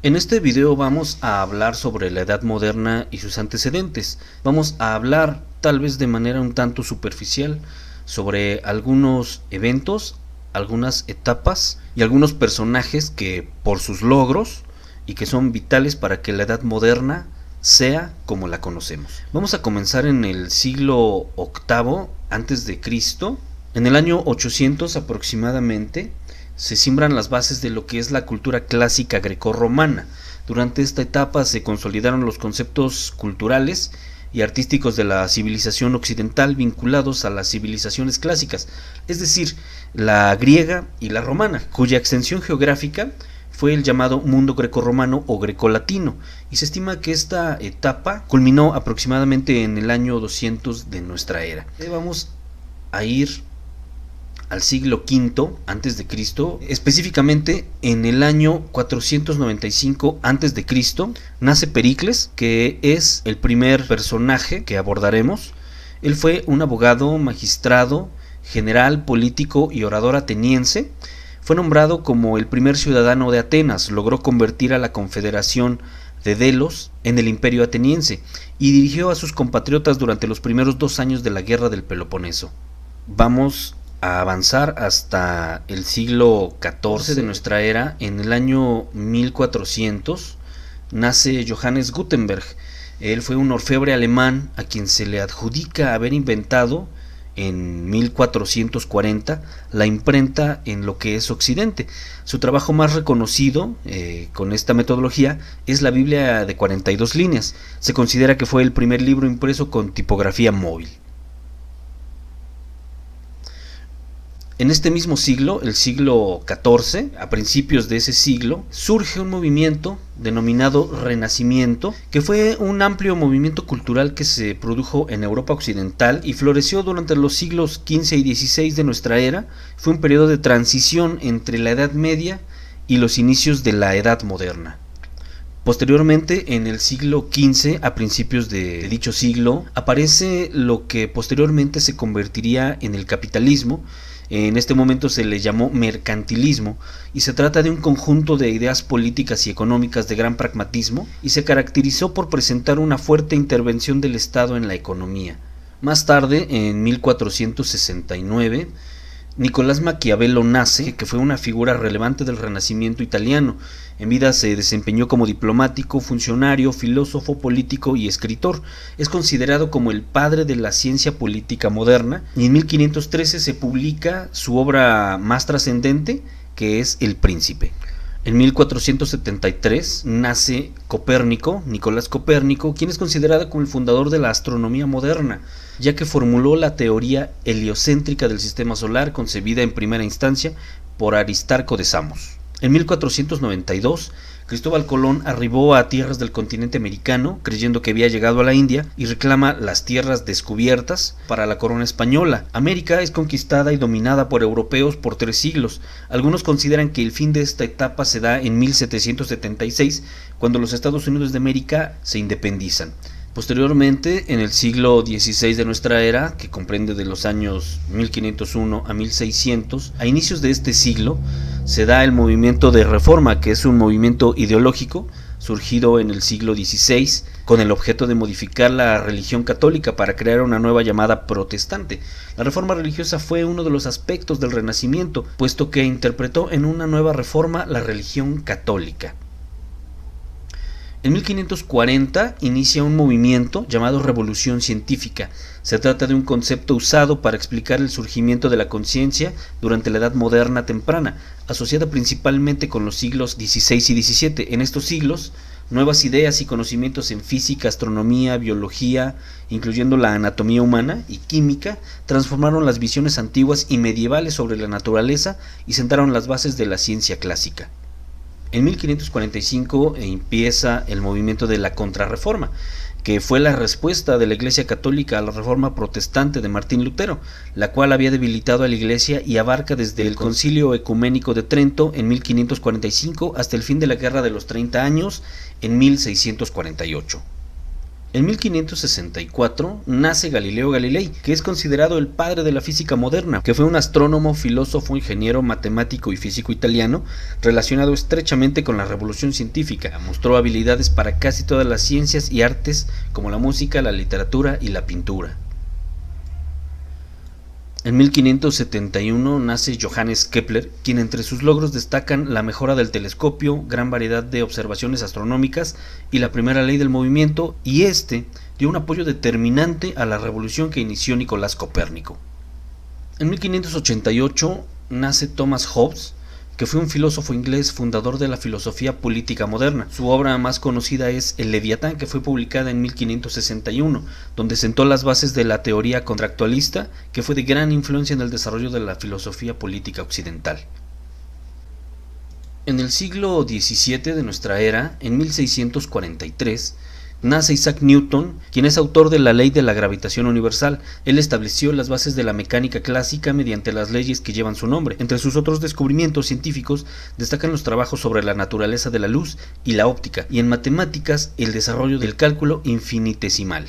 En este video vamos a hablar sobre la Edad Moderna y sus antecedentes. Vamos a hablar, tal vez de manera un tanto superficial, sobre algunos eventos, algunas etapas y algunos personajes que, por sus logros y que son vitales para que la Edad Moderna sea como la conocemos. Vamos a comenzar en el siglo VIII antes de Cristo. En el año 800 aproximadamente se siembran las bases de lo que es la cultura clásica grecorromana. Durante esta etapa se consolidaron los conceptos culturales y artísticos de la civilización occidental vinculados a las civilizaciones clásicas, es decir, la griega y la romana, cuya extensión geográfica fue el llamado mundo grecorromano o grecolatino, y se estima que esta etapa culminó aproximadamente en el año 200 de nuestra era. Vamos a ir al siglo V antes de Cristo, específicamente en el año 495 antes de Cristo, nace Pericles, que es el primer personaje que abordaremos. Él fue un abogado, magistrado, general, político y orador ateniense. Fue nombrado como el primer ciudadano de Atenas, logró convertir a la confederación de Delos en el imperio ateniense y dirigió a sus compatriotas durante los primeros 2 años de la guerra del Peloponeso. Vamos a avanzar hasta el siglo XIV de nuestra era. En el año 1400 nace Johannes Gutenberg. Él fue un orfebre alemán a quien se le adjudica haber inventado en 1440 la imprenta en lo que es Occidente. Su trabajo más reconocido con esta metodología es la Biblia de 42 líneas. Se considera que fue el primer libro impreso con tipografía móvil. En este mismo siglo, el siglo XIV, a principios de ese siglo, surge un movimiento denominado Renacimiento, que fue un amplio movimiento cultural que se produjo en Europa occidental y floreció durante los siglos XV y XVI de nuestra era. Fue un periodo de transición entre la Edad Media y los inicios de la Edad Moderna. Posteriormente, en el siglo XV, a principios de dicho siglo, aparece lo que posteriormente se convertiría en el capitalismo. En este momento se le llamó mercantilismo y se trata de un conjunto de ideas políticas y económicas de gran pragmatismo y se caracterizó por presentar una fuerte intervención del Estado en la economía. Más tarde, en 1469, Nicolás Maquiavelo nace, que fue una figura relevante del Renacimiento italiano. En vida se desempeñó como diplomático, funcionario, filósofo, político y escritor. Es considerado como el padre de la ciencia política moderna y en 1513 se publica su obra más trascendente, que es El Príncipe. En 1473 nace Copérnico, Nicolás Copérnico, quien es considerado como el fundador de la astronomía moderna, ya que formuló la teoría heliocéntrica del sistema solar concebida en primera instancia por Aristarco de Samos. En 1492, Cristóbal Colón arribó a tierras del continente americano, creyendo que había llegado a la India, y reclama las tierras descubiertas para la corona española. América es conquistada y dominada por europeos por 3 siglos. Algunos consideran que el fin de esta etapa se da en 1776, cuando los Estados Unidos de América se independizan. Posteriormente, en el siglo XVI de nuestra era, que comprende de los años 1501 a 1600, a inicios de este siglo, se da el movimiento de Reforma, que es un movimiento ideológico surgido en el siglo XVI con el objeto de modificar la religión católica para crear una nueva llamada protestante. La reforma religiosa fue uno de los aspectos del Renacimiento, puesto que interpretó en una nueva reforma la religión católica. En 1540 inicia un movimiento llamado Revolución Científica. Se trata de un concepto usado para explicar el surgimiento de la conciencia durante la Edad Moderna temprana, asociada principalmente con los siglos XVI y XVII. En estos siglos, nuevas ideas y conocimientos en física, astronomía, biología, incluyendo la anatomía humana y química, transformaron las visiones antiguas y medievales sobre la naturaleza y sentaron las bases de la ciencia clásica. En 1545 empieza el movimiento de la Contrarreforma, que fue la respuesta de la Iglesia Católica a la Reforma Protestante de Martín Lutero, la cual había debilitado a la Iglesia y abarca desde el Concilio Ecuménico de Trento en 1545 hasta el fin de la Guerra de los 30 Años en 1648. En 1564 nace Galileo Galilei, que es considerado el padre de la física moderna, que fue un astrónomo, filósofo, ingeniero, matemático y físico italiano, relacionado estrechamente con la revolución científica. Mostró habilidades para casi todas las ciencias y artes, como la música, la literatura y la pintura. En 1571 nace Johannes Kepler, quien entre sus logros destacan la mejora del telescopio, gran variedad de observaciones astronómicas y la primera ley del movimiento, y dio un apoyo determinante a la revolución que inició Nicolás Copérnico. En 1588 nace Thomas Hobbes, que fue un filósofo inglés fundador de la filosofía política moderna. Su obra más conocida es El Leviatán, que fue publicada en 1561, donde sentó las bases de la teoría contractualista, que fue de gran influencia en el desarrollo de la filosofía política occidental. En el siglo XVII de nuestra era, en 1643, nace Isaac Newton, quien es autor de la ley de la gravitación universal. Él estableció las bases de la mecánica clásica mediante las leyes que llevan su nombre. Entre sus otros descubrimientos científicos destacan los trabajos sobre la naturaleza de la luz y la óptica, y en matemáticas el desarrollo del cálculo infinitesimal.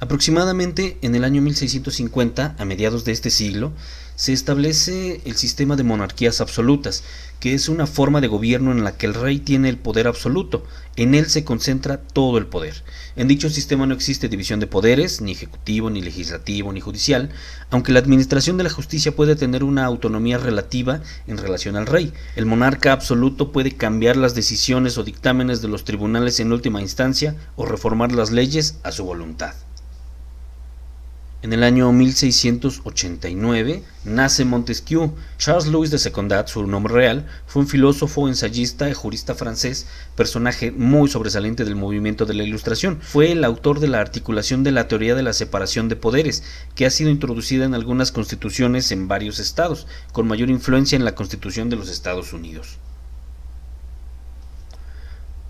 Aproximadamente en el año 1650, a mediados de este siglo, se establece el sistema de monarquías absolutas, que es una forma de gobierno en la que el rey tiene el poder absoluto. En él se concentra todo el poder. En dicho sistema no existe división de poderes, ni ejecutivo, ni legislativo, ni judicial, aunque la administración de la justicia puede tener una autonomía relativa en relación al rey. El monarca absoluto puede cambiar las decisiones o dictámenes de los tribunales en última instancia o reformar las leyes a su voluntad. En el año 1689 nace Montesquieu. Charles Louis de Secondat, su nombre real, fue un filósofo, ensayista y jurista francés, personaje muy sobresaliente del movimiento de la Ilustración. Fue el autor de la articulación de la teoría de la separación de poderes, que ha sido introducida en algunas constituciones en varios estados, con mayor influencia en la Constitución de los Estados Unidos.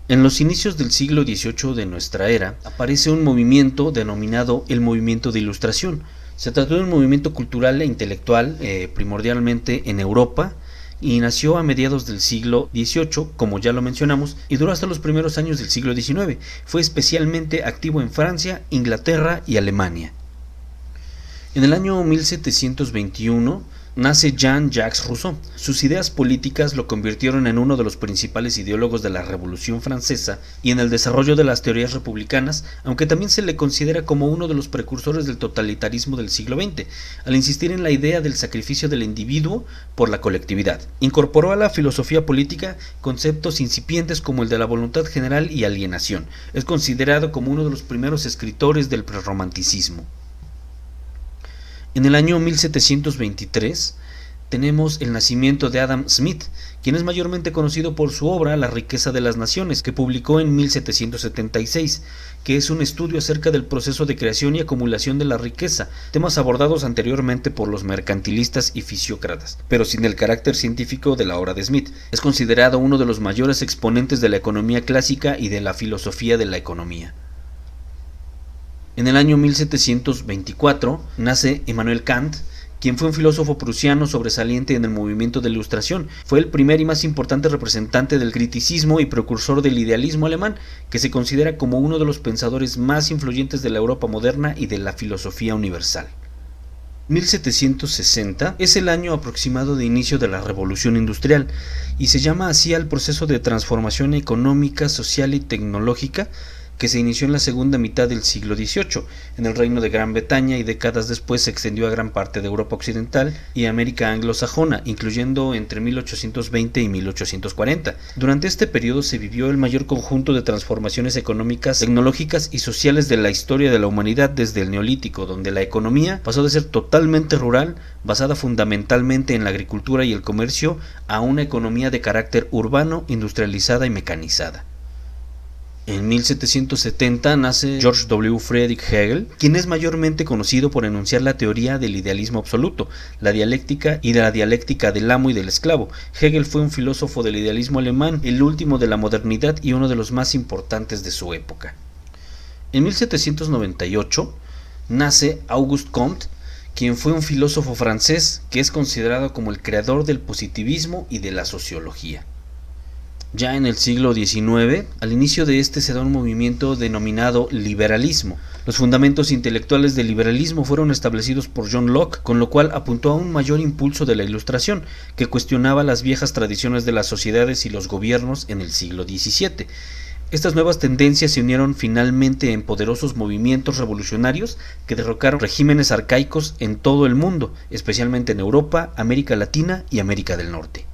En los inicios del siglo XVIII de nuestra era, aparece un movimiento denominado el Movimiento de Ilustración. Se trató de un movimiento cultural e intelectual, primordialmente en Europa, y nació a mediados del siglo XVIII, como ya lo mencionamos, y duró hasta los primeros años del siglo XIX. Fue especialmente activo en Francia, Inglaterra y Alemania. En el año 1721, nace Jean-Jacques Rousseau. Sus ideas políticas lo convirtieron en uno de los principales ideólogos de la Revolución Francesa y en el desarrollo de las teorías republicanas, aunque también se le considera como uno de los precursores del totalitarismo del siglo XX, al insistir en la idea del sacrificio del individuo por la colectividad. Incorporó a la filosofía política conceptos incipientes como el de la voluntad general y alienación. Es considerado como uno de los primeros escritores del prerromanticismo. En el año 1723 tenemos el nacimiento de Adam Smith, quien es mayormente conocido por su obra La riqueza de las naciones, que publicó en 1776, que es un estudio acerca del proceso de creación y acumulación de la riqueza, temas abordados anteriormente por los mercantilistas y fisiócratas, pero sin el carácter científico de la obra de Smith. Es considerado uno de los mayores exponentes de la economía clásica y de la filosofía de la economía. En el año 1724 nace Immanuel Kant, quien fue un filósofo prusiano sobresaliente en el movimiento de la Ilustración. Fue el primer y más importante representante del criticismo y precursor del idealismo alemán, que se considera como uno de los pensadores más influyentes de la Europa moderna y de la filosofía universal. 1760 es el año aproximado de inicio de la Revolución Industrial, y se llama así al proceso de transformación económica, social y tecnológica que se inició en la segunda mitad del siglo XVIII en el Reino de Gran Bretaña y décadas después se extendió a gran parte de Europa Occidental y América anglosajona, incluyendo entre 1820 y 1840. Durante este periodo se vivió el mayor conjunto de transformaciones económicas, tecnológicas y sociales de la historia de la humanidad desde el Neolítico, donde la economía pasó de ser totalmente rural, basada fundamentalmente en la agricultura y el comercio, a una economía de carácter urbano, industrializada y mecanizada. En 1770 nace George W. Friedrich Hegel, quien es mayormente conocido por enunciar la teoría del idealismo absoluto, la dialéctica y de la dialéctica del amo y del esclavo. Hegel fue un filósofo del idealismo alemán, el último de la modernidad y uno de los más importantes de su época. En 1798 nace Auguste Comte, quien fue un filósofo francés que es considerado como el creador del positivismo y de la sociología. Ya en el siglo XIX, al inicio de este se da un movimiento denominado liberalismo. Los fundamentos intelectuales del liberalismo fueron establecidos por John Locke, con lo cual apuntó a un mayor impulso de la Ilustración, que cuestionaba las viejas tradiciones de las sociedades y los gobiernos en el siglo XVII. Estas nuevas tendencias se unieron finalmente en poderosos movimientos revolucionarios que derrocaron regímenes arcaicos en todo el mundo, especialmente en Europa, América Latina y América del Norte.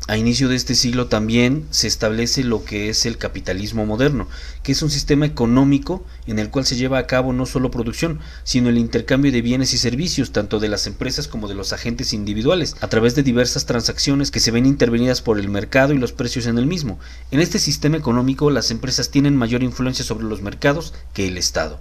A inicio de este siglo también se establece lo que es el capitalismo moderno, que es un sistema económico en el cual se lleva a cabo no solo producción, sino el intercambio de bienes y servicios, tanto de las empresas como de los agentes individuales, a través de diversas transacciones que se ven intervenidas por el mercado y los precios en el mismo. En este sistema económico, las empresas tienen mayor influencia sobre los mercados que el Estado.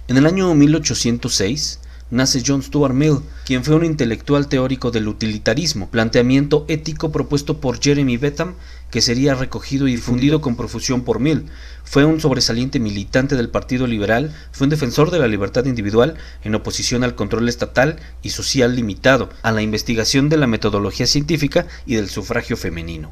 En el año 1806, nace John Stuart Mill, quien fue un intelectual teórico del utilitarismo, planteamiento ético propuesto por Jeremy Bentham, que sería recogido y difundido con profusión por Mill. Fue un sobresaliente militante del Partido Liberal, fue un defensor de la libertad individual en oposición al control estatal y social limitado, a la investigación de la metodología científica y del sufragio femenino.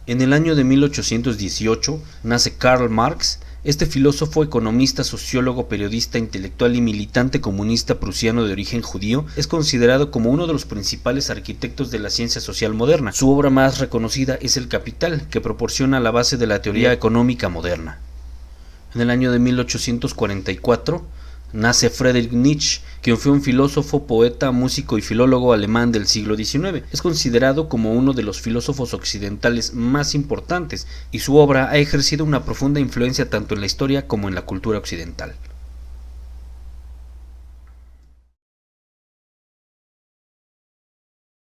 En el año de 1818 nace Karl Marx. Este filósofo, economista, sociólogo, periodista, intelectual y militante comunista prusiano de origen judío es considerado como uno de los principales arquitectos de la ciencia social moderna. Su obra más reconocida es El Capital, que proporciona la base de la teoría económica moderna. En el año de 1844 nace Friedrich Nietzsche, quien fue un filósofo, poeta, músico y filólogo alemán del siglo XIX. Es considerado como uno de los filósofos occidentales más importantes y su obra ha ejercido una profunda influencia tanto en la historia como en la cultura occidental.